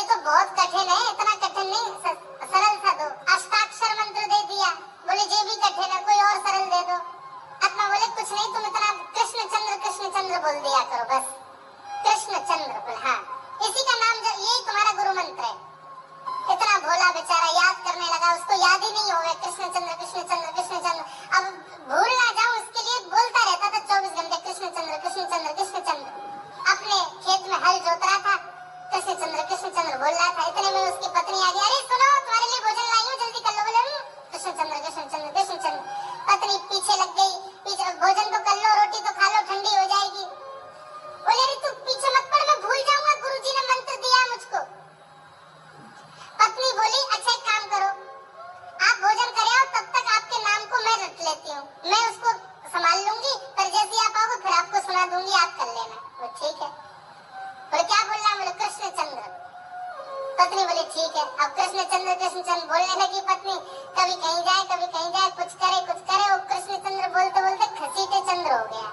तो बहुत कठिन है, इतना कठिन नहीं, सरल सा दो। अष्टाक्षर मंत्र दे दिया, बोले ये भी कठिन है, कोई और सरल दे दो। आत्मा बोले कुछ नहीं, तुम इतना कृष्ण चंद्र बोल दिया करो बस, कृष्ण चंद्र बोल। हाँ, इसी का नाम, यही तुम्हारा गुरु मंत्र है। इतना भोला बेचारा याद करने लगा, उसको याद ही नहीं हो गया कृष्ण चंद्र कृष्ण चंद्र कृष्ण चंद्र। अब भूल ना जाऊं इसके लिए बोलता रहता था 24 घंटे कृष्ण चंद्र कृष्ण चंद्र कृष्ण चंद्र। अपने खेत में हल जोत रहा था, कृष्ण चंद्र बोल रहा था। इतने में उसकी पत्नी आ गई, अरे सुनो तुम्हारे लिए भोजन लाई हूँ, जल्दी कर लो। बोले कृष्ण चंद्र कृष्ण चंद्र कृष्ण चंद्र। पत्नी पीछे लग गई, पीछे, भोजन तो कर लो, रोटी तो खा लो, ठंडी हो जाएगी। बोले अरे तू पीछे मत पड़, मैं भूल जाऊंगा, गुरुजी ने मंत्र दिया मुझको। पत्नी बोली अच्छा एक काम करो, आप भोजन करे आओ, तब तक आपके नाम को मैं रट लेती हूँ, मैं उसको संभाल लूंगी, पर जैसे आप आओगे फिर आपको सुना दूंगी, आप कर लेना। वो ठीक है। बोले क्या बोल रहा? बोले कृष्ण चंद्र। पत्नी बोली ठीक है। अब कृष्ण चंद्र बोलने लगी पत्नी, कभी कहीं जाए कुछ करे, वो कृष्ण चंद्र बोलते बोलते घसीटे चंद्र हो गया।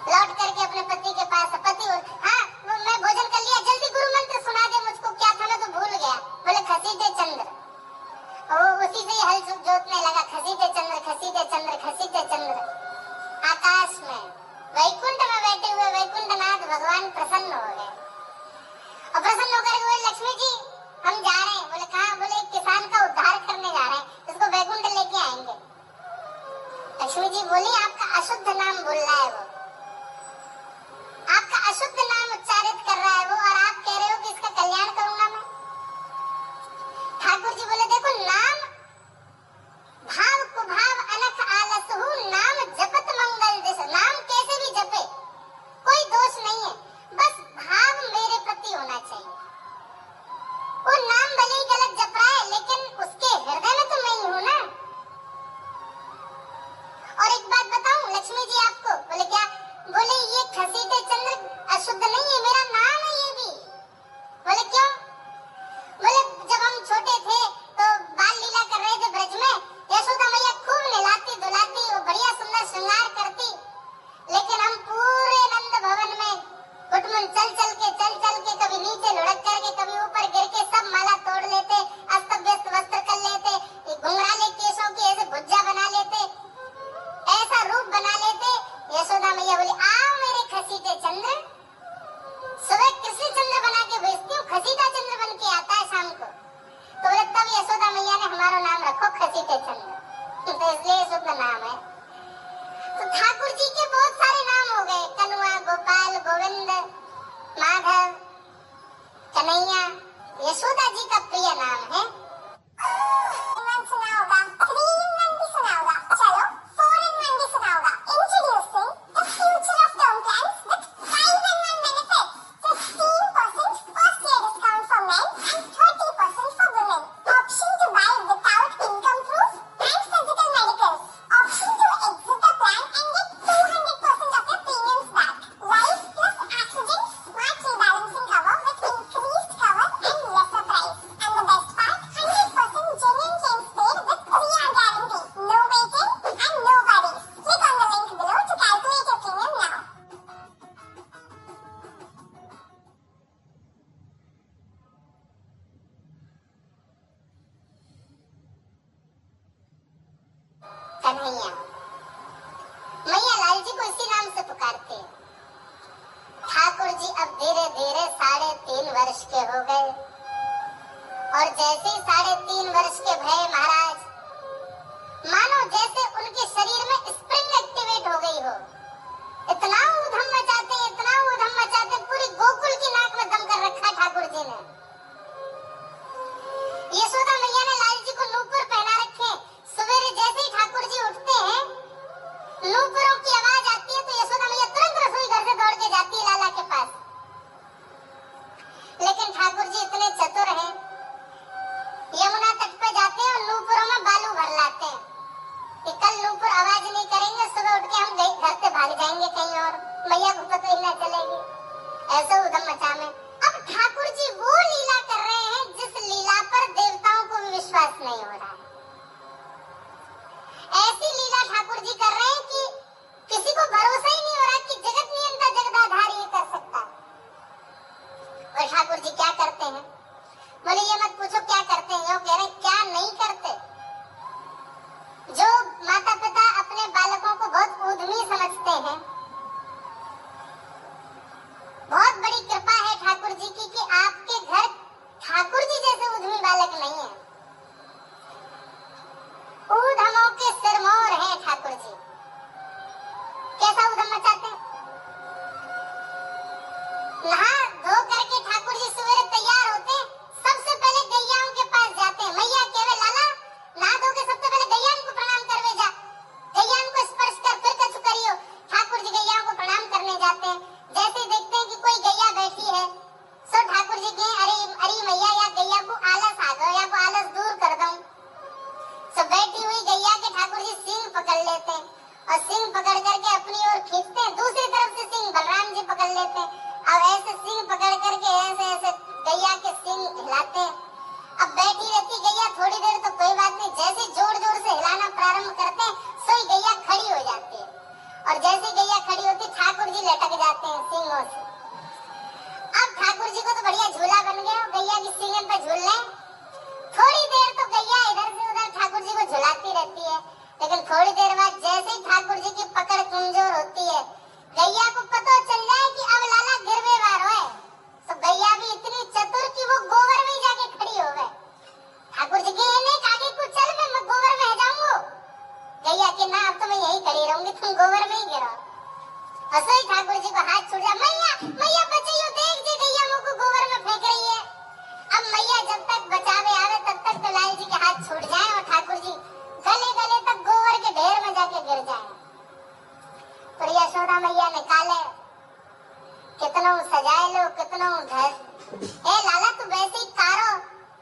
लौट करके अपने पति के पास, पति हाँ मैं भोजन कर लिया, जल्दी गुरु मंत्र सुना दे मुझको, क्या था मैं तो भूल गया। बोले घसीटे चंद्र। और उसी से हल जोतने लगा, घसीटे चंद्र। आकाश में वैकुंठ में बैठे हुए वैकुंठनाथ भगवान प्रसन्न हो गए, और प्रसन्न होकर बोले लक्ष्मी जी हम जा रहे हैं। बोले कहाँ? बोले एक किसान का उद्धार करने जा रहे हैं, इसको वैकुंठ लेके आएंगे। लक्ष्मी जी बोली आपका अशुद्ध नाम बोल रहा है वो, आपका अशुद्ध नाम उच्चारित कर रहा है वो, और आप कह रहे हो कि इसका कल्याण करूंगा मैं। ठाकुर जी बोले देखो, नाम भाव कुभाव अनख आलसहु, नाम जपत मंगल दिस। नाम कैसे भी जपे कोई दोष नहीं है, बस भाव मेरे प्रति होना चाहिए। वो नाम भले ही गलत जप रहा है, लेकिन उसके हृदय में तो मैं ही हूं ना। और एक बात बताऊं लक्ष्मी जी आपको? बोले क्या? बोले ये घसीटे चंद्र अशुद्ध नहीं है, मेरा नाम है ये भी। बोले क्यों? बोले जब हम छोटे थे तो बाल लीला कर रहे थे ब्रज में, यशोदा मैया खूब नहलाती धुलाती, वो बढ़िया सुंदर श्रृंगार करती, लेकिन हम पूरे नंद भवन में घुटमुन चल चल के कभी नीचे लुढ़क करके, कभी ऊपर गिर के सब माला तोड़ लेते, अस्त व्यस्त वस्त्र कर लेते, घुंघराले केशों की ऐसे भुज्जा बना लेते, ऐसा रूप बना लेते। यशोदा मैया बोली आओ मेरे घसीटे चंद्र, सुबह कृष्ण चंद्र बना के भेजती हूँ, घसीटा चंद्र बन के आता है शाम को। तो बोले तब यशोदा मैया ने हमारा नाम रखो घसीटे चंद्र, तो इसलिए शुद्ध नाम है। तो ठाकुर जी के बहुत सारे नाम हो गए, कनुआ, गोपाल, गोविंद, माधव, कन्हैया। यशोदा जी का प्रिय नाम है। कन्हैया मैया लाल जी को इसी नाम से पुकारते हैं। ठाकुर जी अब धीरे धीरे 3.5 वर्ष के हो गए, और जैसे ही 3.5 वर्ष के भये महाराज, मानो जैसे उनके शरीर में स्प्रिंग एक्टिवेट हो गई हो। इतना ऊधम मचाते, पूरी गोकुल की नाक में दम कर रखा ठाकुर जी ने। यशोदा मैया ने लाल जी को नूपुर पहना रखे। सवेरे जैसे ही ठाकुर जी उठते हैं, नूपुरों की आवाज आती है, तो यशोदा मैया तुरंत रसोई घर से दौड़ के जाती है लाला के पास। लेकिन ठाकुर जी इतने चतुर हैं, यमुना तट पे जाते हैं और नूपुरों में बालू भर लाते हैं कि कल नूपुर आवाज नहीं करेंगे, सुबह उठ के हम घर से भाग जाएंगे कहीं और, मैया को पता ही न चलेगी। ऐसे उधम मचा में अब ठाकुर जी वो लीला कर रहे हैं जिस लीला पर देवताओं को भी विश्वास नहीं हो रहा है। ऐसी लीला ठाकुर जी कर रहे हैं कि किसी को भरोसा ही नहीं हो रहा कि जगत नियंता जगदाधार ये कर सकता है। और ठाकुर जी बोले ये मत पूछो क्या करते हैं, वो कह रहे क्या नहीं करते। जो माता पिता अपने बालकों को बहुत उद्यमी समझते हैं, बहुत बड़ी कृपा है ठाकुर जी की कि आपके घर ठाकुर जी जैसे उद्यमी बालक नहीं है। ऊधमों के सिरमौर हैं ठाकुर जी। कैसा उद्यम मचाते हैं? नहा धो करके ठाकुर जी सवेरे तैयार होते हैं, सबसे पहले गैयाओं के पास जाते हैं। मैया केवे लाला नहा धो के सबसे पहले गैयाओं को प्रणाम करवे जा, गैयाओं को स्पर्श कर फिर कछु करियो। ठाकुर जी गैयाओं को प्रणाम करने जाते हैं। जैसे देखते हैं कि कोई गैया बैठी है, सो ठाकुर जी कहें अरे अरे मैया या गैया को आलस आ गयो, या को आलस दूर कर दूं। सो बैठी हुई गैया के ठाकुर जी सींग पकड़ लेते हैं और सींग पकड़ करके अपनी ओर खींचते हैं। दूसरी तरफ से सींग बलराम जी पकड़ लेते हैं। अब ऐसे सींग पकड़ करके ऐसे ऐसे गैया के सींग हिलाते हैं। अब बैठी रहती गैया थोड़ी देर तो कोई बात नहीं, जैसे जोर जोर से हिलाना प्रारंभ करते हैं सोई गैया खड़ी हो जाती है। और जैसे गैया खड़ी होती ठाकुर जी लटक जाते हैं सींगों से। अब ठाकुर जी को तो बढ़िया झूला बन गया, गैया की सींगन पर झूल रहे। थोड़ी देर तो गैया इधर से उधर ठाकुर जी को झुलाती रहती है, लेकिन थोड़ी देर बाद जैसे ही ठाकुर जी की पकड़ कमजोर होती है, गैया को पता चल जाए कि अब लाला गिरवे वारो है, तो गैया भी इतनी चतुर कि वो गोबर में जाके खड़ी हो गए। ठाकुर जी के आगे कुछ चल मैं गोबर में जाऊंगा। गैया के ना अब तो मैं यही खड़ी रहूंगी, तुम गोबर में ही गिरो। असली ठाकुर जी को हाथ छूट गया, मैया मैया बचाइयो, देख जी गैया मुझको गोबर में फेंक रही है। अब मैया जब तक बचावे आवे तब तक तो लाल जी के हाथ छूट जाए और ठाकुर जी गले गले तक गोबर के ढेर में जाके गिर जाए। तो यशोदा मैया निकाले, कितनों सजाए लो कितनों घर, ए लाला तू वैसे ही कारो,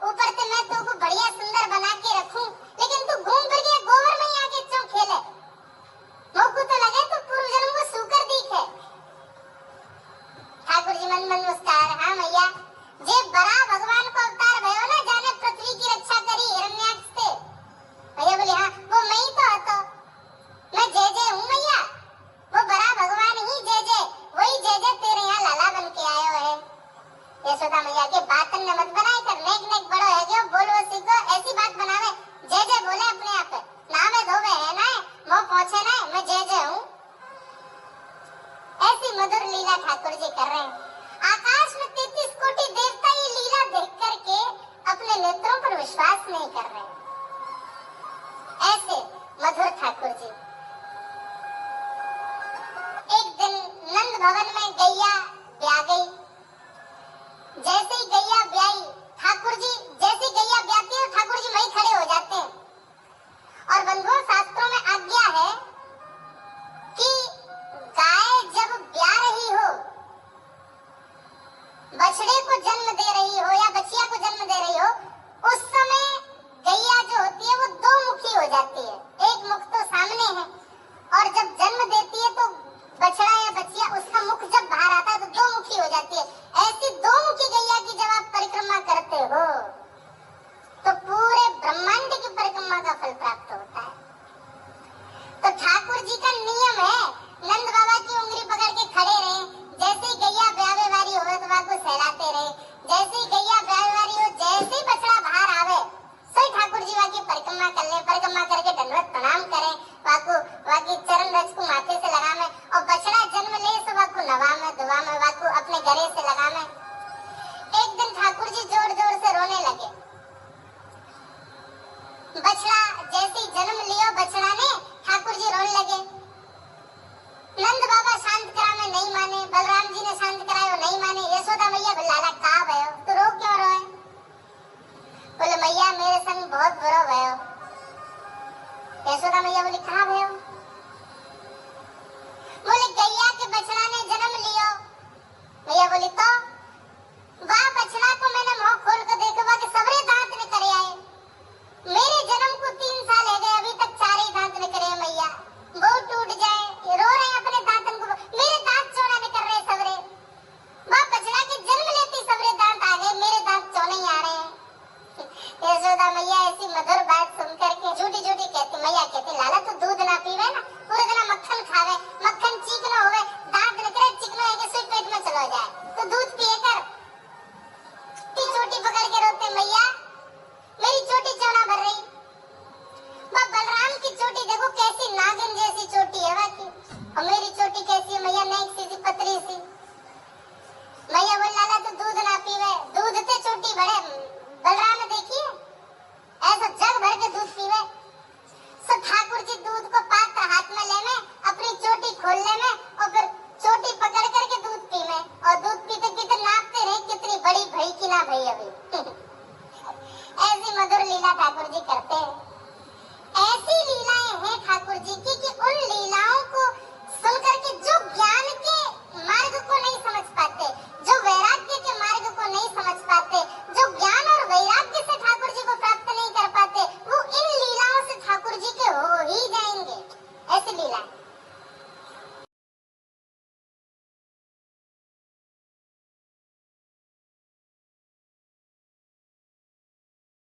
ऊपर से मैं तुमको बढ़िया सुंदर बना के रखूं, लेकिन तू घूम फिर के गोबर में ही आके क्यों खेले? मुझको तो लगे तू पूर्व जन्म को सूकर दिखे। ठाकुर जी मन मन मुस्कुराए, हाँ मैया जे बड़ा भगवान को अवतार भयो ना, जाने पृथ्वी की रक्षा करी हिरण्याक्ष से। मैया बोली हाँ वो मैं ही तो हतो, मैं जय जय हूँ मैया, वो बड़ा भगवान ही जय जय, वही जय जय तेरे यहाँ लाला बन के आयो है। यशोदा मैया के बातन ने मत बनाए कर, नेक नेक बड़ो है जो बोलो सीखो, ऐसी बात बनावे जय जय बोले अपने आप ना में धोवे है ना मोह पहुंचे ना, मैं जय जय हूँ। ऐसी मधुर लीला ठाकुर जी कर रहे हैं। आकाश में 33 कोटि देवता ये लीला देख करके अपने नेत्रों पर विश्वास नहीं कर रहे। ऐसे मधुर ठाकुर जी। एक दिन नंद भवन में गैया ब्याह गई। जैसे ही गैया ब्याई, ठाकुर जी जैसे गैया ब्याती है ठाकुर जी वहीं खड़े हो जाते हैं। और बंधुओं शास्त्रों में आज्ञा है कि गाय जब ब्याह रही हो, बछड़े को जन्म दे रही हो या बछिया को जन्म दे रही हो, उस समय गैया जो होती है वो दो मुखी हो जाती है। एक मुख तो सामने है और जब जन्म देती है तो बछड़ा या बछिया उसका मुख जब बाहर आता है तो दो मुखी हो जाती है। ऐसी दो मुखी गैया की जब आप परिक्रमा करते हो तो पूरे ब्रह्मांड की परिक्रमा का फल प्राप्त होता है। तो ठाकुर जी का नियम है, नंद बाबा की उंगली पकड़ के खड़े रहे, जैसे ही गैया ब्यावे वारी हो तो वाको सहलाते रहे, जैसे ही गैया ब्यावे वारी हो, जैसे ही बछड़ा बाहर आवे सही ठाकुर जी वाकी परिक्रमा कर ले, परिक्रमा करके दंडवत प्रणाम करें, वाकी चरण रज को माथे से लगावे और बछड़ा जन्म ले तो वाको नवावे दुआवे, वाको अपने गले से लगावे। एक दिन ठाकुर जी जोर जोर से रोने लगे। बछड़ा जैसे ही जन्म लियो बछड़ा ने, ठाकुर जी रोने लगे। नंद बाबा शांत करावे नहीं माने, बलराम जी ने शांत करायो नहीं माने। यशोदा मैया लाला का भयो तो रो क्यों रोए? बोले मैया मेरे संग बहुत बुरा भयो। यशोदा मैया बोली कहाँ भयो? बोले गैया के बछड़ा ने जन्म लियो। मैया बोली तो वाह बछड़ा को मैंने मुंह खोल कर देखा कि सबरे दांत निकले आए। मेरे जन्म को 3 साल हो गए, अभी तक 4 ही दांत निकले मैया, वो टूट जाए रो रहे अपने दांतन को, मेरे दांत चौड़ा निकल रहे सबरे। वाह बछड़ा के जन्म लेते सबरे दांत आ गए, मेरे दांत चौड़े ही आ रहे हैं। यशोदा मैया ऐसी मधुर बात सुनकर के झूठी झूठी कहती, मैया कहती लाला तो दूध रही अभी।